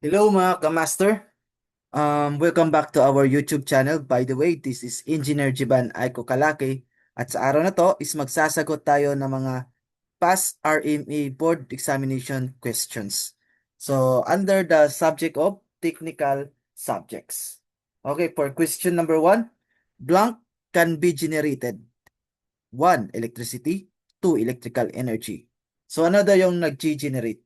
Hello mga kamaster. Welcome back to our YouTube channel. By the way, this is Engineer Jiban Aiko Kalaki. At sa araw na to is magsasagot tayo ng mga past RME board examination questions. So, under the subject of technical subjects. Okay, for question number 1, blank can be generated. 1, electricity. 2, electrical energy. So, ano daw yung nag-generate?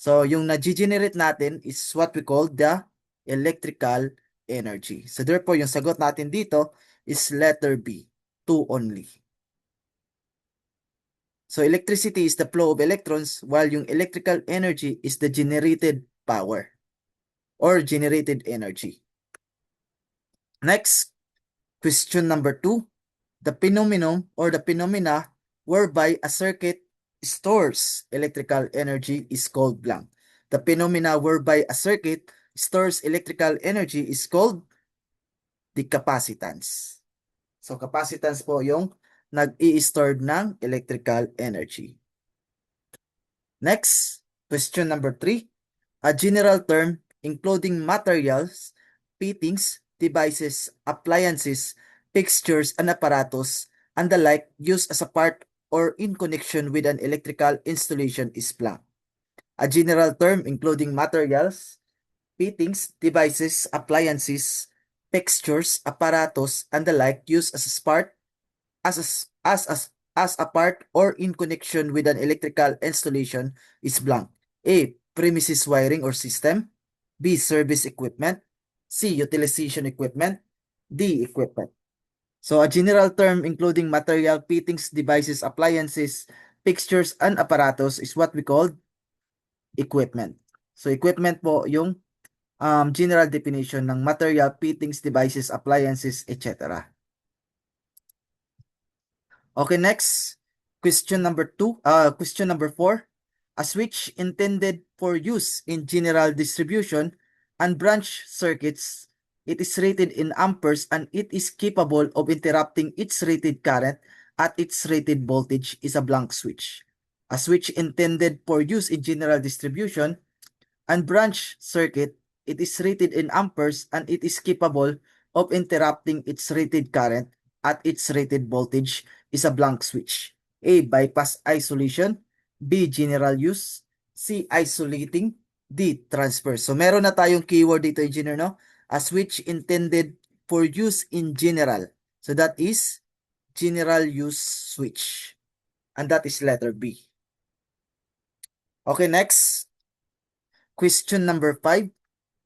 So, yung nag-generate natin is what we call the electrical energy. So, therefore, yung sagot natin dito is letter B, 2 only. So, electricity is the flow of electrons while yung electrical energy is the generated power or generated energy. Next, question number 2. The phenomenon or the phenomena whereby a circuit stores electrical energy is called blank. The phenomena whereby a circuit stores electrical energy is called the capacitance. So capacitance po yung nag-i-store ng electrical energy. Next, question number 3. A general term including materials, fittings, devices, appliances, fixtures, and apparatus, and the like used as a part or in connection with an electrical installation is blank. A general term including materials, fittings, devices, appliances, fixtures, apparatus, and the like used as a part as a, as a part or in connection with an electrical installation is blank. A. Premises wiring or system. B. Service equipment. C. Utilization equipment. D. Equipment. So a general term including material, fittings, devices, appliances, fixtures, and apparatus is what we call equipment. So equipment po yung general definition ng material, fittings, devices, appliances, etc. Okay, next. Question number 4. A switch intended for use in general distribution and branch circuits, it is rated in amperes and it is capable of interrupting its rated current at its rated voltage is a blank switch. A switch intended for use in general distribution and branch circuit, it is rated in amperes and it is capable of interrupting its rated current at its rated voltage is a blank switch. A. Bypass isolation. B. General use. C. Isolating. D. Transfer. So meron na tayong keyword dito, engineer, no? A switch intended for use in general. So that is general use switch. And that is letter B. Okay, next. Question number 5.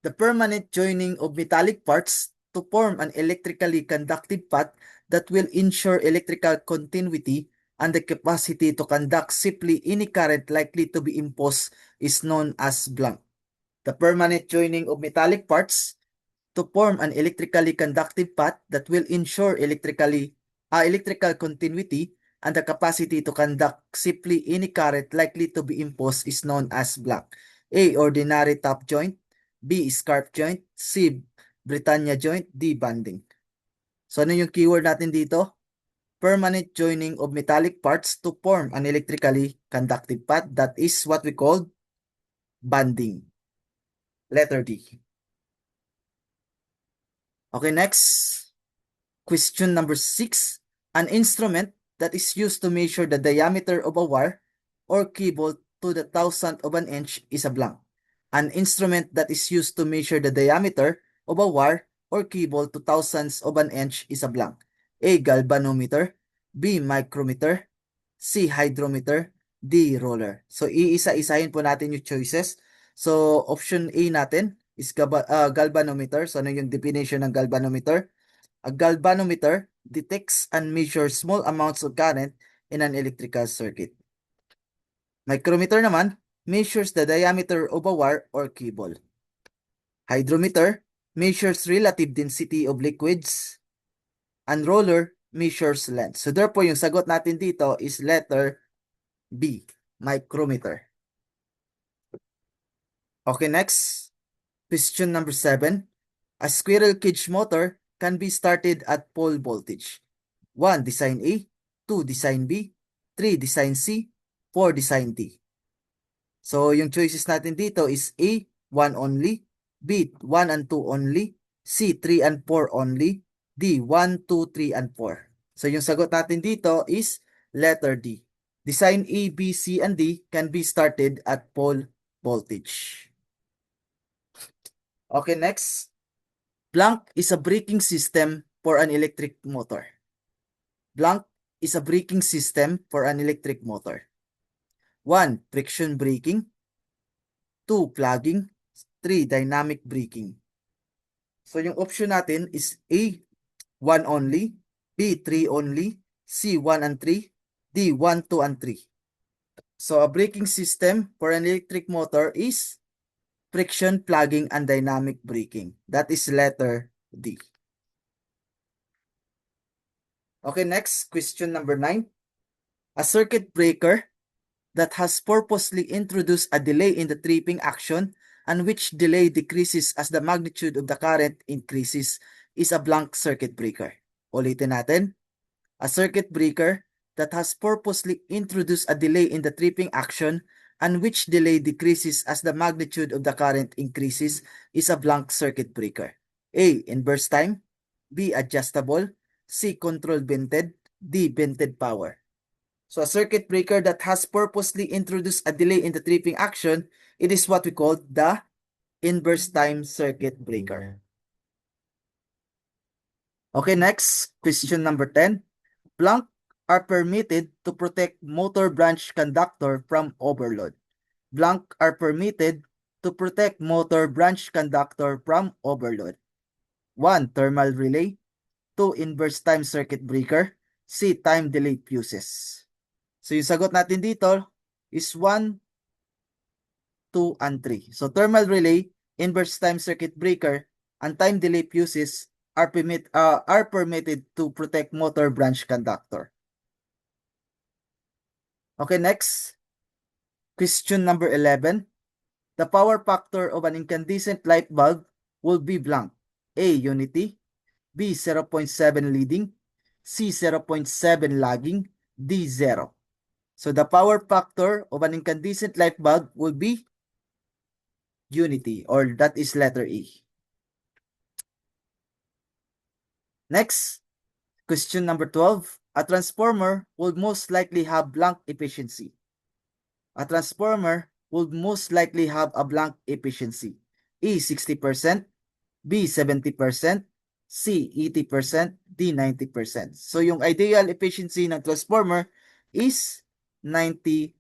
The permanent joining of metallic parts to form an electrically conductive path that will ensure electrical continuity and the capacity to conduct simply any current likely to be imposed is known as blank. The permanent joining of metallic parts to form an electrically conductive path that will ensure electrical continuity and the capacity to conduct simply any current likely to be imposed is known as blank. A. Ordinary top joint. B. Scarf joint. C. Britannia joint. D. Banding. So ano yung keyword natin dito? Permanent joining of metallic parts to form an electrically conductive path. That is what we call banding. Letter D. Okay, next. Question number 6. An instrument that is used to measure the diameter of a wire or cable to the thousandth of an inch is a blank. An instrument that is used to measure the diameter of a wire or cable to thousandths of an inch is a blank. A. Galvanometer. B. Micrometer. C. Hydrometer. D. Roller. So, iisa-isahin po natin yung choices. So, option A natin is galvanometer. So, ano yung definition ng galvanometer? A galvanometer detects and measures small amounts of current in an electrical circuit. Micrometer naman measures the diameter of a wire or cable. Hydrometer measures relative density of liquids. And roller measures length. So therefore, yung sagot natin dito is letter B, micrometer. Okay, next. Question number 7. A squirrel cage motor can be started at pole voltage. 1. Design A. 2. Design B. 3. Design C. 4. Design D. So, yung choices natin dito is A. 1 only, B, 1 and 2 only, C, 3 and 4 only, D, 1, 2, 3, and 4. So yung sagot natin dito is letter D. Design A, B, C, and D can be started at pole voltage. Okay, next. Blank is a braking system for an electric motor. Blank is a braking system for an electric motor. 1. Friction braking. 2. Plugging. 3. Dynamic braking. So yung option natin is A, 1 only, B, 3 only, C, 1 and 3, D, 1, 2, and 3. So a braking system for an electric motor is friction, plugging, and dynamic braking. That is letter D. Okay, next, question number 9. A circuit breaker that has purposely introduced a delay in the tripping action and which delay decreases as the magnitude of the current increases is a blank circuit breaker. Ulitin natin. A circuit breaker that has purposely introduced a delay in the tripping action and which delay decreases as the magnitude of the current increases is a blank circuit breaker. A. Inverse time. B. Adjustable. C. Control vented. D. Vented power. So a circuit breaker that has purposely introduced a delay in the tripping action, it is what we call the inverse time circuit breaker. Okay, next, question number 10. Blank are permitted to protect motor branch conductor from overload. Blank are permitted to protect motor branch conductor from overload. 1. Thermal relay. 2. Inverse time circuit breaker. C. Time delay fuses. So yung sagot natin dito is 1, 2, and 3. So thermal relay, inverse time circuit breaker, and time delay fuses are permitted to protect motor branch conductor. Okay, next. Question number 11. The power factor of an incandescent light bulb will be blank. A. Unity. B. 0.7 leading. C. 0.7 lagging. D. 0. So the power factor of an incandescent light bulb will be unity, or that is letter E. Next, question number 12. A transformer would most likely have blank efficiency. A transformer would most likely have a blank efficiency. E, 60%, B, 70%, C, 80%, D, 90%. So yung ideal efficiency ng transformer is 90%.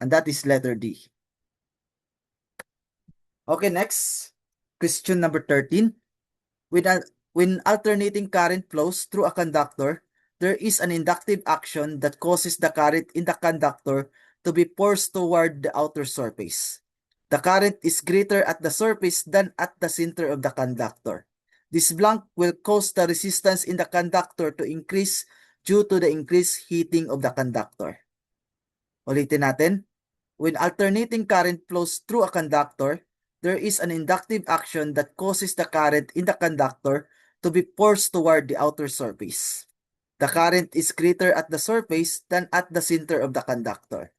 And that is letter D. Okay, next. Question number 13. When alternating current flows through a conductor, there is an inductive action that causes the current in the conductor to be forced toward the outer surface. The current is greater at the surface than at the center of the conductor. This blank will cause the resistance in the conductor to increase due to the increased heating of the conductor. Ulitin natin. When alternating current flows through a conductor, there is an inductive action that causes the current in the conductor to be forced toward the outer surface. The current is greater at the surface than at the center of the conductor.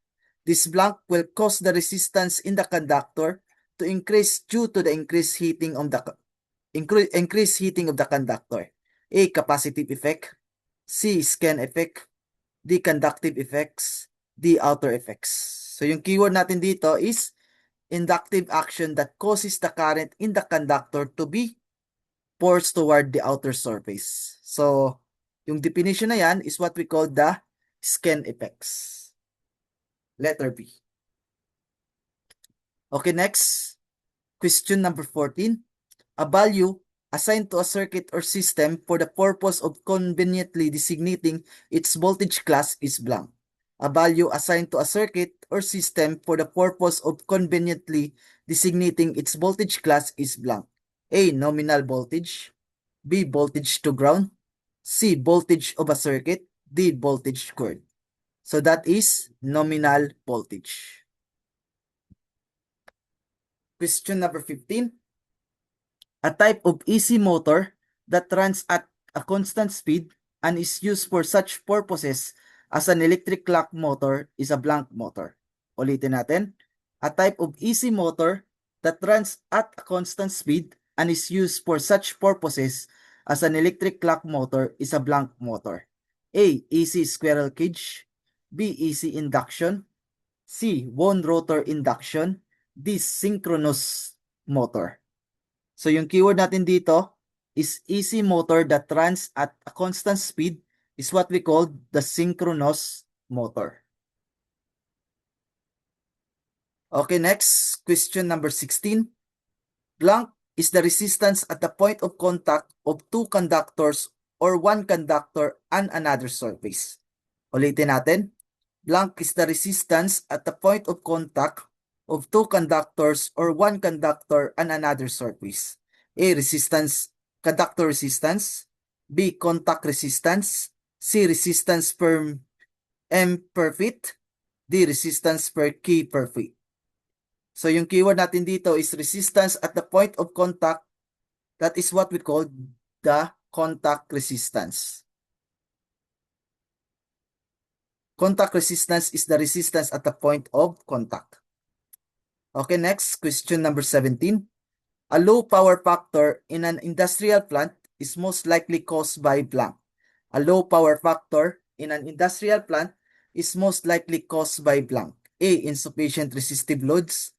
This blank will cause the resistance in the conductor to increase due to the increased heating of the conductor. A. Capacitive effect. C. Scan effect. D. Conductive effects. D. Outer effects. So yung keyword natin dito is inductive action that causes the current in the conductor to be forced toward the outer surface. So yung definition na yan is what we call the scan effects. Letter B. Okay, next. Question number 14. A value assigned to a circuit or system for the purpose of conveniently designating its voltage class is blank. A value assigned to a circuit or system for the purpose of conveniently designating its voltage class is blank. A. Nominal voltage. B. Voltage to ground. C. Voltage of a circuit. D. Voltage current. So that is nominal voltage. Question number 15. A type of AC motor that runs at a constant speed and is used for such purposes as an electric clock motor is a blank motor. Ulitin natin. A type of AC motor that runs at a constant speed and is used for such purposes as an electric clock motor is a blank motor? A. AC squirrel cage. B. AC induction. C. Wound rotor induction. D. Synchronous motor. So yung keyword natin dito is AC motor that runs at a constant speed is what we call the synchronous motor. Okay, next, question number 16. Blank is the resistance at the point of contact of two conductors or one conductor and another surface. Ulitin natin. Blank is the resistance at the point of contact of two conductors or one conductor and another surface. A. Resistance, conductor resistance. B. Contact resistance. C. Resistance per M per feet. D. Resistance per K per feet. So yung keyword natin dito is resistance at the point of contact. That is what we call the contact resistance. Contact resistance is the resistance at the point of contact. Okay, next, question number 17. A low power factor in an industrial plant is most likely caused by blank. A low power factor in an industrial plant is most likely caused by blank. A. Insufficient resistive loads.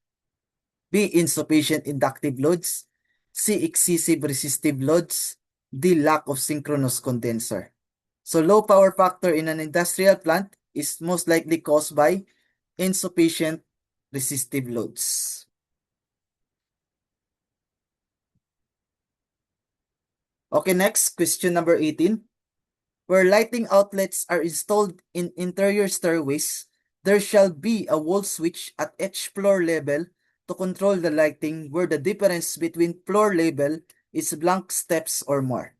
B. Insufficient inductive loads. C. Excessive resistive loads. D. Lack of synchronous condenser. So low power factor in an industrial plant is most likely caused by insufficient resistive loads. Okay, next, question number 18. Where lighting outlets are installed in interior stairways, there shall be a wall switch at each floor level to control the lighting where the difference between floor level is blank steps or more.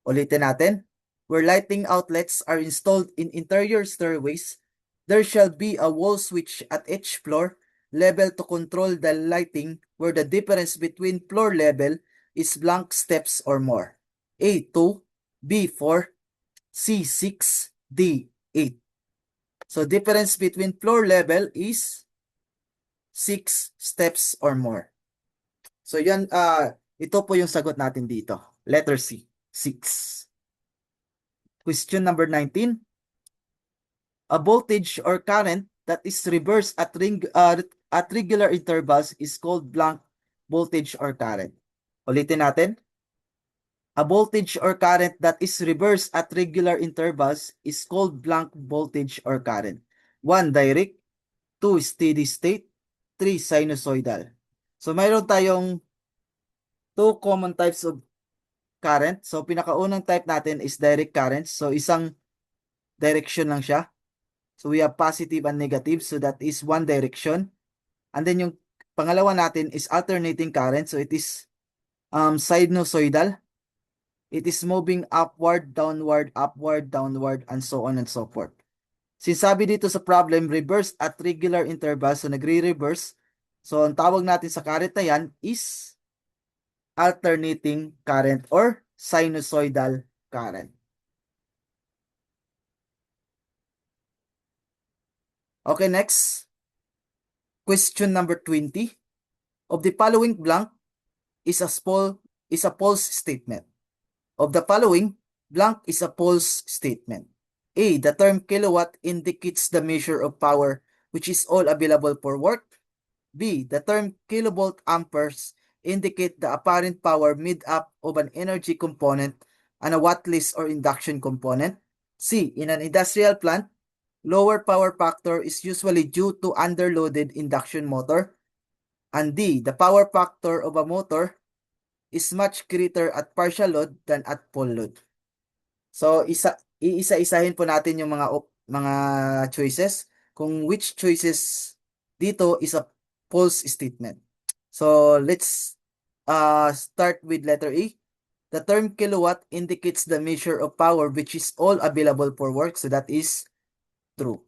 Ulitin natin. Where lighting outlets are installed in interior stairways, there shall be a wall switch at each floor level to control the lighting where the difference between floor level is blank steps or more. A. 2, B. 4, C. 6, D. 8. So difference between floor level is 6 steps or more. So yan, ito po yung sagot natin dito. Letter C, 6. Question number 19. A voltage or current that is reversed at regular intervals is called blank voltage or current. Ulitin natin. A voltage or current that is reversed at regular intervals is called blank voltage or current. 1. Direct. 2. Steady state. 3. Sinusoidal. So mayroon tayong two common types of current. So pinakaunang type natin is direct current. So isang direction lang siya. So we have positive and negative. So that is one direction. And then yung pangalawa natin is alternating current. So it is sinusoidal. It is moving upward, downward, and so on and so forth. Sinasabi dito sa problem, reverse at regular intervals. So nagre-reverse. So ang tawag natin sa current na yan is alternating current or sinusoidal current. Okay, next. Question number 20. Of the following blank is a false statement. Of the following, blank is a false statement. A. The term kilowatt indicates the measure of power which is all available for work. B. The term kilovolt amperes indicate the apparent power made up of an energy component and a wattless or induction component. C. In an industrial plant, lower power factor is usually due to underloaded induction motor. And D. The power factor of a motor is much greater at partial load than at full load. So iisa-isahin po natin yung mga choices kung which choices dito is a false statement. So let's start with letter A. The term kilowatt indicates the measure of power which is all available for work. So that is true.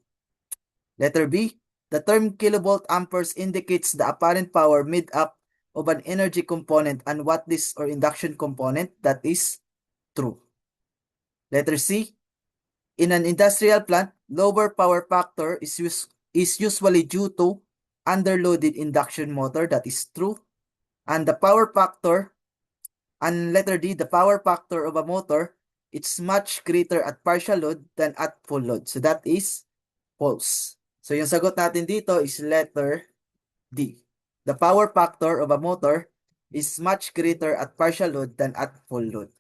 Letter B. The term kilovolt amperes indicates the apparent power made up of an energy component and wattless or induction component. That is true. Letter C. In an industrial plant, lower power factor is usually due to underloaded induction motor. That is true. And the power factor, and letter D, the power factor of a motor, it's much greater at partial load than at full load. So that is false. So yung sagot natin dito is letter D. The power factor of a motor is much greater at partial load than at full load.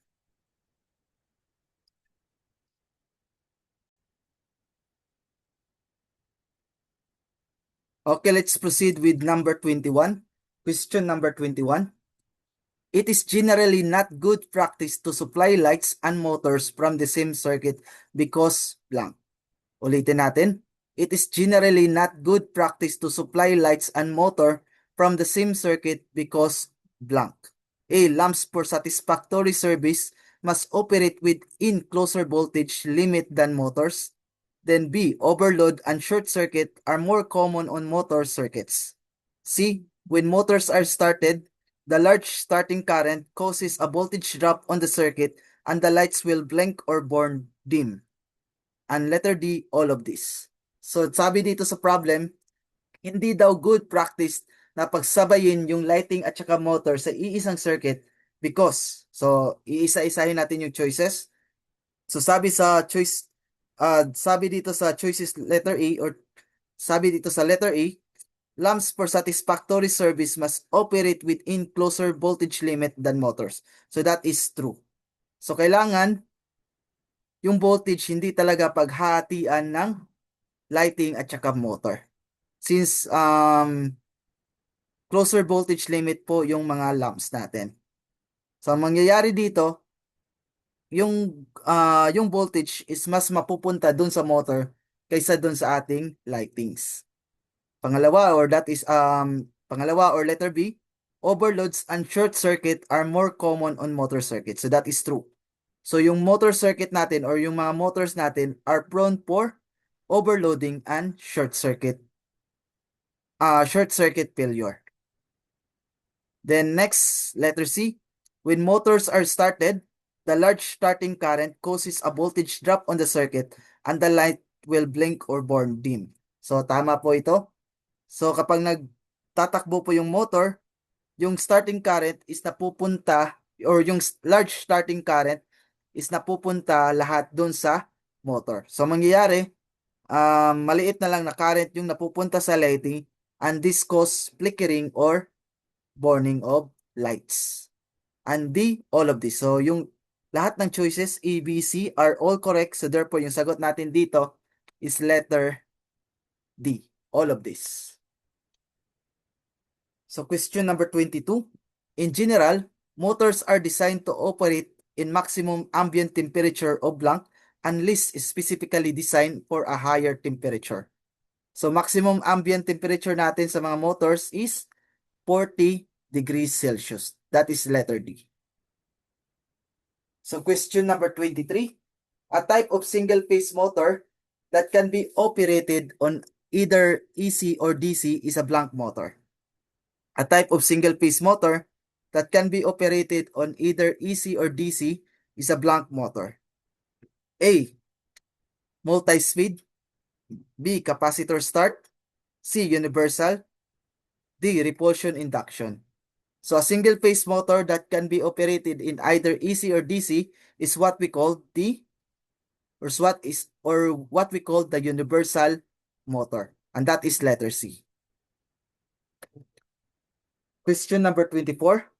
Okay, let's proceed with number 21. Question number 21. It is generally not good practice to supply lights and motors from the same circuit because blank. Ulitin natin. It is generally not good practice to supply lights and motor from the same circuit because blank. A. Lamps for satisfactory service must operate within closer voltage limit than motors. Then B. Overload and short circuit are more common on motor circuits. C. When motors are started, the large starting current causes a voltage drop on the circuit and the lights will blink or burn dim. And letter D, all of this. So sabi dito sa problem, hindi daw good practice na pagsabayin yung lighting at saka motor sa iisang circuit because, so iisa-isahin natin yung choices. So sabi dito sa choices letter A or sabi dito sa letter A, lamps for satisfactory service must operate within closer voltage limit than motors. So that is true. So kailangan yung voltage hindi talaga paghahatian ng lighting at saka motor. Since closer voltage limit po yung mga lamps natin. So ang mangyayari dito, yung voltage is mas mapupunta dun sa motor kaysa dun sa ating lightings. Pangalawa or letter B, overloads and short circuit are more common on motor circuits. So that is true. So yung motor circuit natin or yung mga motors natin are prone for overloading and short circuit failure. Then next, letter C, when motors are started, the large starting current causes a voltage drop on the circuit and the light will blink or burn dim. So tama po ito. So kapag nagtatakbo po yung motor, yung starting current is napupunta or yung large starting current is napupunta lahat dun sa motor. So mangyayari, maliit na lang na current yung napupunta sa lighting and this cause flickering or burning of lights. And D, all of this. So yung lahat ng choices A, B, C are all correct. So therefore yung sagot natin dito is letter D, all of this. So question number 22. In general, motors are designed to operate in maximum ambient temperature of blank unless specifically designed for a higher temperature. So maximum ambient temperature natin sa mga motors is 40 degrees Celsius. That is letter D. So question number 23. A type of single-phase motor that can be operated on either AC or DC is a blank motor. A type of single-phase motor that can be operated on either AC or DC is a blank motor. A. Multi-speed. B. Capacitor start. C. Universal. D. Repulsion induction. So a single-phase motor that can be operated in either AC or DC is what we call the what we call the universal motor, and that is letter C. Question number 24.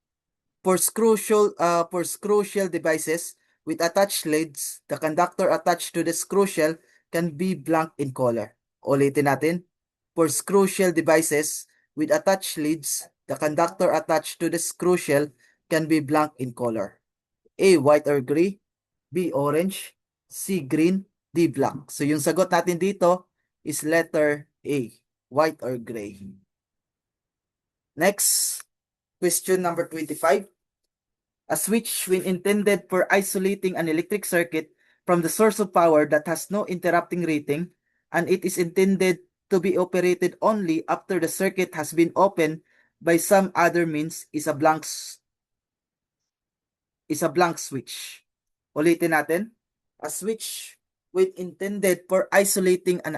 For screw shell devices with attached leads, the conductor attached to the screw shell can be blank in color. Ulitin natin. For screw shell devices with attached leads, the conductor attached to the screw shell can be blank in color. A. White or gray. B. Orange. C. Green. D. Black. So yung sagot natin dito is letter A. White or gray. Next, question number 25. A switch, when intended for isolating an electric circuit from the source of power that has no interrupting rating, and it is intended to be operated only after the circuit has been opened by some other means, is a blank switch. Ulitin natin. A switch, when intended for isolating an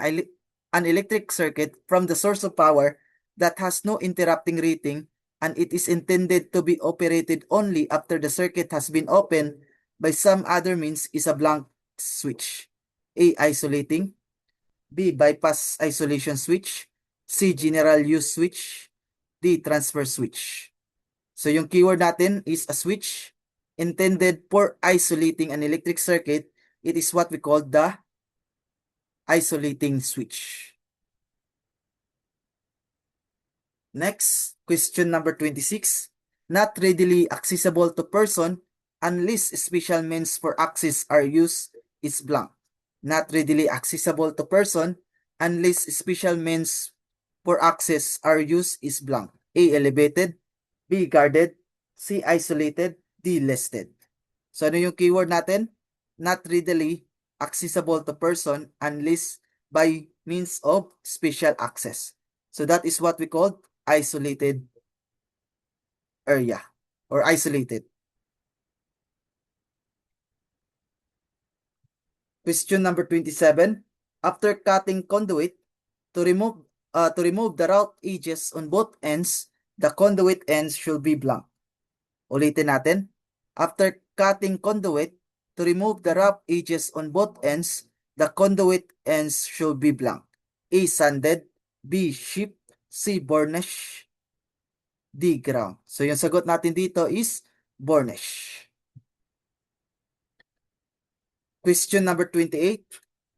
electric circuit from the source of power that has no interrupting rating, and it is intended to be operated only after the circuit has been opened by some other means is a blank switch. A. Isolating. B. Bypass isolation switch. C. General use switch. D. Transfer switch. So yung keyword natin is a switch intended for isolating an electric circuit. It is what we call the isolating switch. Next, question number 26. Not readily accessible to person unless special means for access are used is blank. Not readily accessible to person unless special means for access are used is blank. A. Elevated. B. Guarded. C. Isolated. D. Listed. So ano yung keyword natin? Not readily accessible to person unless by means of special access. So that is what we call isolated area or isolated. Question number 27. After cutting conduit, to remove the route edges on both ends, the conduit ends should be blank. Ulitin natin. After cutting conduit, to remove the rough edges on both ends, the conduit ends should be blank. A. Sanded. B. Chipped. C. Burnish. D. Ground. So yung sagot natin dito is burnish. Question number 28.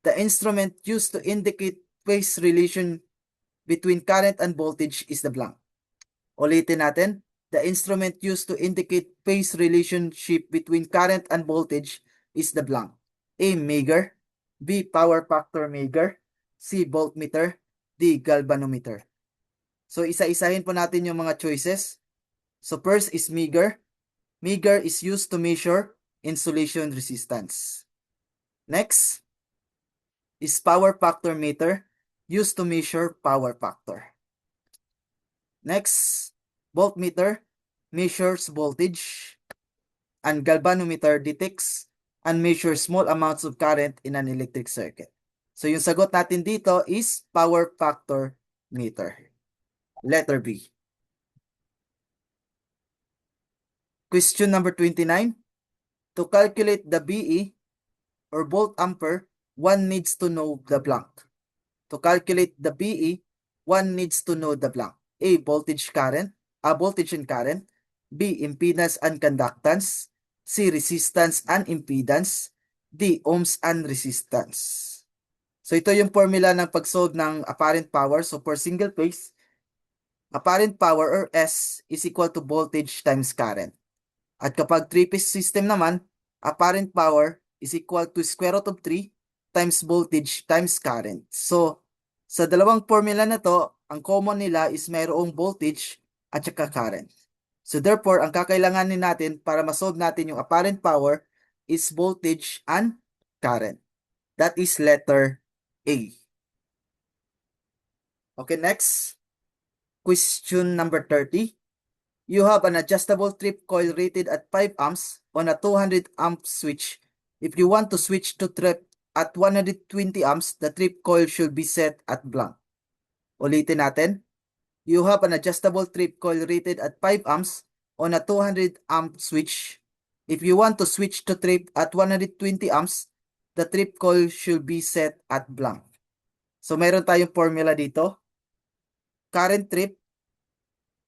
The instrument used to indicate phase relation between current and voltage is the blank. Ulitin natin. The instrument used to indicate phase relationship between current and voltage is the blank. A. Meter. B. Power factor meter. C. Voltmeter. D. Galvanometer. So isa-isahin po natin yung mga choices. So first is meter. Meter is used to measure insulation resistance. Next is power factor meter, used to measure power factor. Next, voltmeter measures voltage, and galvanometer detects and measures small amounts of current in an electric circuit. So yung sagot natin dito is power factor meter. Letter B. Question number 29. To calculate the BE or volt ampere, one needs to know the blank. To calculate the BE, one needs to know the blank. A. Voltage and current. B. Impedance and conductance. C. Resistance and impedance. D. Ohms and resistance. So ito yung formula ng pag-solve ng apparent power. So for single phase, apparent power or S is equal to voltage times current. At kapag three-phase system naman, apparent power is equal to square root of 3 times voltage times current. So, sa dalawang formula na to, ang common nila is mayroong voltage at saka current. So therefore, ang kakailanganin natin para ma-solve natin yung apparent power is voltage and current. That is letter A. Okay, next. Question number 30. You have an adjustable trip coil rated at 5 amps on a 200 amp switch. If you want to switch to trip at 120 amps, the trip coil should be set at blank. Ulitin natin. You have an adjustable trip coil rated at 5 amps on a 200 amp switch. If you want to switch to trip at 120 amps, the trip coil should be set at blank. So mayroon tayong formula dito. Current trip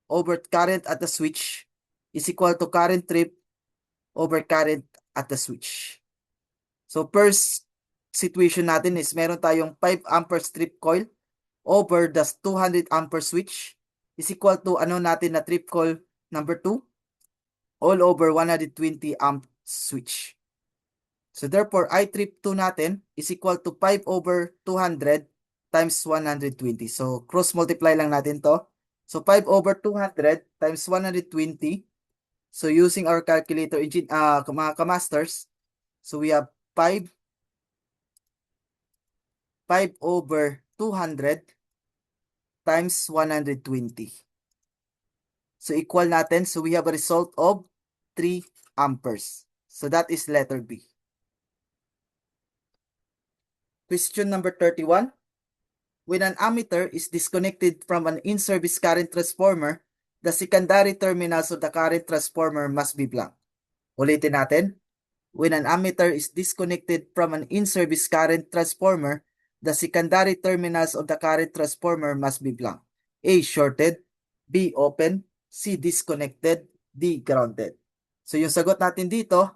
over current at the switch is equal to current trip over current at the switch. So first situation natin is meron tayong 5 ampere trip coil over the 200 ampere switch is equal to ano natin na trip coil number 2 all over 120 amp switch. So therefore, I trip 2 natin is equal to 5 over 200 times 120. So cross multiply lang natin to. So 5 over 200 times 120. So using our calculator, mga kamasters, so we have 5 over 200 times 120. So equal natin. So we have a result of 3 amperes. So that is letter B. Question number 31. When an ammeter is disconnected from an in-service current transformer, the secondary terminals of the current transformer must be blank. Ulitin natin. When an ammeter is disconnected from an in-service current transformer, the secondary terminals of the current transformer must be blank. A. Shorted. B. Open. C. Disconnected. D. Grounded. So yung sagot natin dito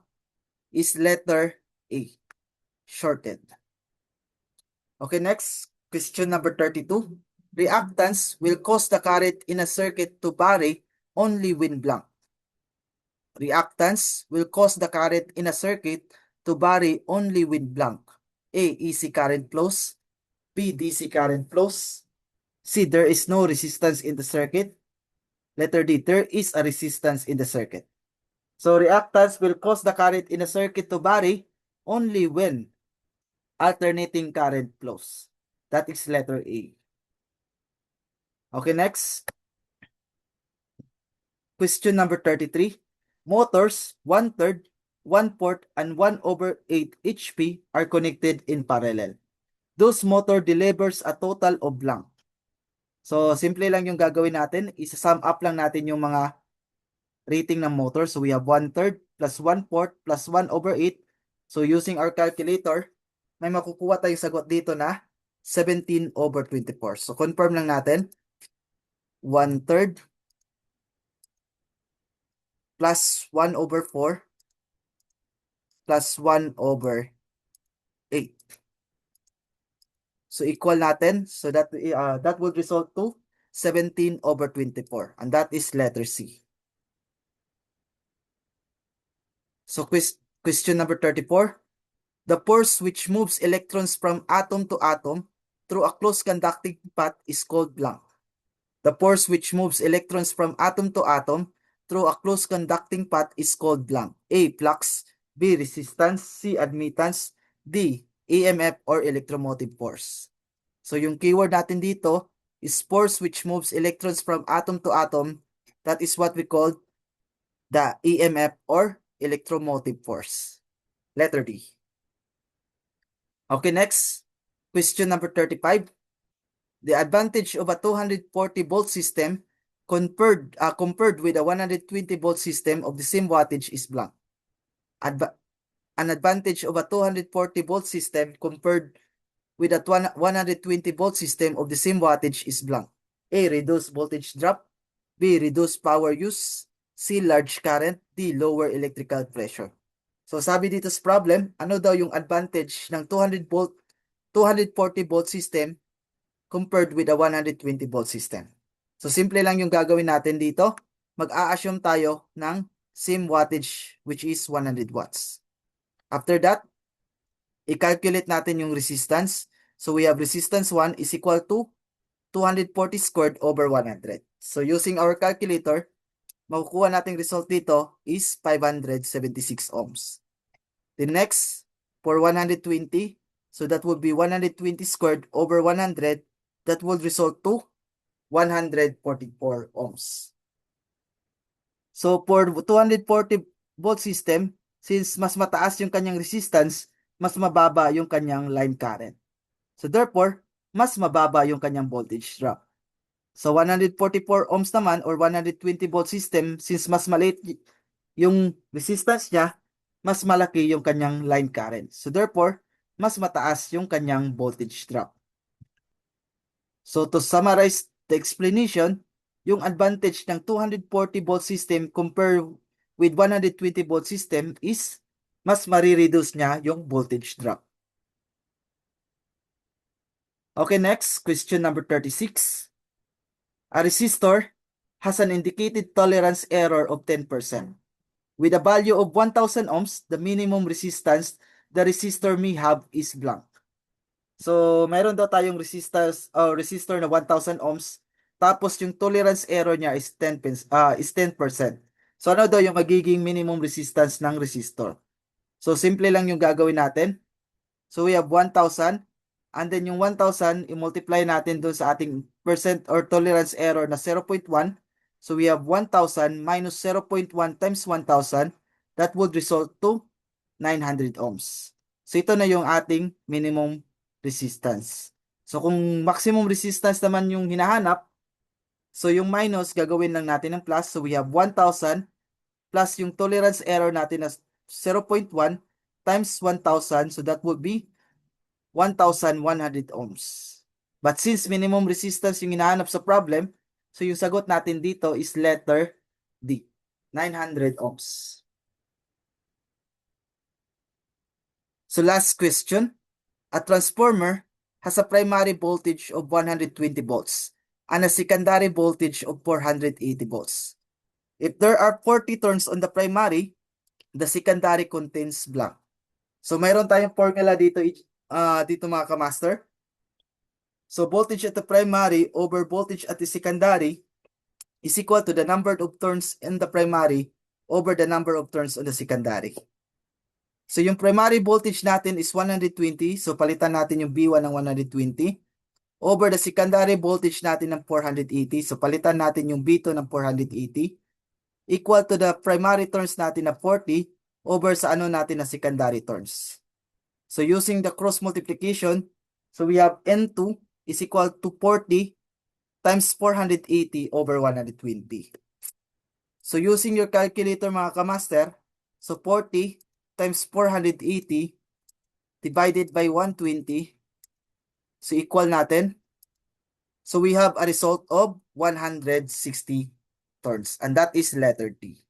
is letter A. Shorted. Okay, next. Question number 32. Reactance will cause the current in a circuit to vary only when blank. Reactance will cause the current in a circuit to vary only when blank. A. AC current flows. B. DC current flows. C. There is no resistance in the circuit. Letter D. There is a resistance in the circuit. So reactance will cause the current in a circuit to vary only when alternating current flows. That is letter A. Okay, next. Question number 33. Motors 1/3, 1/4, and 1/8 HP are connected in parallel. Those motor delivers a total of blank. So, simple lang yung gagawin natin. Isa-sum up lang natin yung mga rating ng motor. So, we have 1/3 plus 1/4 plus 1/8. So, using our calculator, may makukuha tayong sagot dito na 17/24. So, confirm lang natin. 1/3 plus 1/4 plus 1/8. So equal natin. So that would result to 17/24. And that is letter C. So question number 34. The force which moves electrons from atom to atom through a closed conducting path is called blank. The force which moves electrons from atom to atom through a closed conducting path is called blank. A. Flux. B. Resistance. C. Admittance. D. EMF or electromotive force. So yung keyword natin dito is force which moves electrons from atom to atom. That is what we call the EMF or electromotive force. Letter D. Okay, next. Question number 35. The advantage of a 240 volt system compared with a 120 volt system of the same wattage is blank. An advantage of a 240 volt system compared with a 120 volt system of the same wattage is blank. A. Reduced voltage drop. B. Reduced power use. C. Large current. D. Lower electrical pressure. So sabi dito sa problem, ano daw yung advantage ng 240 volt system compared with a 120 volt system? So simple lang yung gagawin natin dito. Mag-a-assume tayo ng same wattage which is 100 watts. After that, i-calculate natin yung resistance. So we have resistance 1 is equal to 240 squared over 100. So using our calculator, makukuha nating result dito is 576 ohms. The next, for 120, so that would be 120 squared over 100, that would result to 144 ohms. So for 240 volt system, since mas mataas yung kanyang resistance, mas mababa yung kanyang line current. So therefore, mas mababa yung kanyang voltage drop. So 144 ohms naman or 120 volt system, since mas maliit yung resistance niya, mas malaki yung kanyang line current. So therefore, mas mataas yung kanyang voltage drop. So to summarize the explanation, yung advantage ng 240 volt system compared with 120 volt system is mas marireduce niya yung voltage drop. Okay, next, question number 36. A resistor has an indicated tolerance error of 10%. With a value of 1,000 ohms, the minimum resistance the resistor may have is blank. So, meron daw tayong resistor na 1,000 ohms. Tapos, yung tolerance error niya is 10%. So, ano daw yung magiging minimum resistance ng resistor? So, simple lang yung gagawin natin. So, we have 1,000. And then, yung 1,000, i-multiply natin doon sa ating percent or tolerance error na 0.1. So, we have 1,000 minus 0.1 times 1,000. That would result to 900 ohms. So, ito na yung ating minimum resistance. So, kung maximum resistance naman yung hinahanap, So yung minus, gagawin lang natin ng plus. So we have 1,000 plus yung tolerance error natin na 0.1 times 1,000. So that would be 1,100 ohms. But since minimum resistance yung hinahanap sa problem, so yung sagot natin dito is letter D, 900 ohms. So last question. A transformer has a primary voltage of 120 volts and a secondary voltage of 480 volts. If there are 40 turns on the primary, the secondary contains blank. So mayroon tayong formula dito, dito mga kamaster. So voltage at the primary over voltage at the secondary is equal to the number of turns in the primary over the number of turns on the secondary. So yung primary voltage natin is 120. So palitan natin yung B1 ng 120. Over the secondary voltage natin ng 480. So palitan natin yung B2 ng 480. Equal to the primary turns natin na 40 over sa ano natin na secondary turns. So using the cross multiplication, so we have N2 is equal to 40 times 480 over 120. So using your calculator mga kamaster, so 40 times 480 divided by 120, so equal natin. So we have a result of 160 turns, and that is letter T.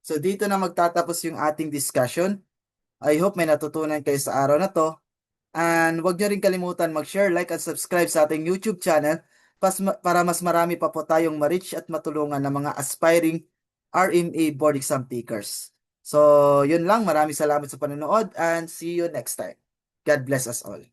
So dito na magtatapos yung ating discussion. I hope may natutunan kayo sa araw na to. And huwag nyo rin kalimutan mag-share, like, at subscribe sa ating YouTube channel para mas marami pa po tayong ma-reach at matulungan ng mga aspiring RMA board exam takers. So, yun lang. Maraming salamat sa panonood and see you next time. God bless us all.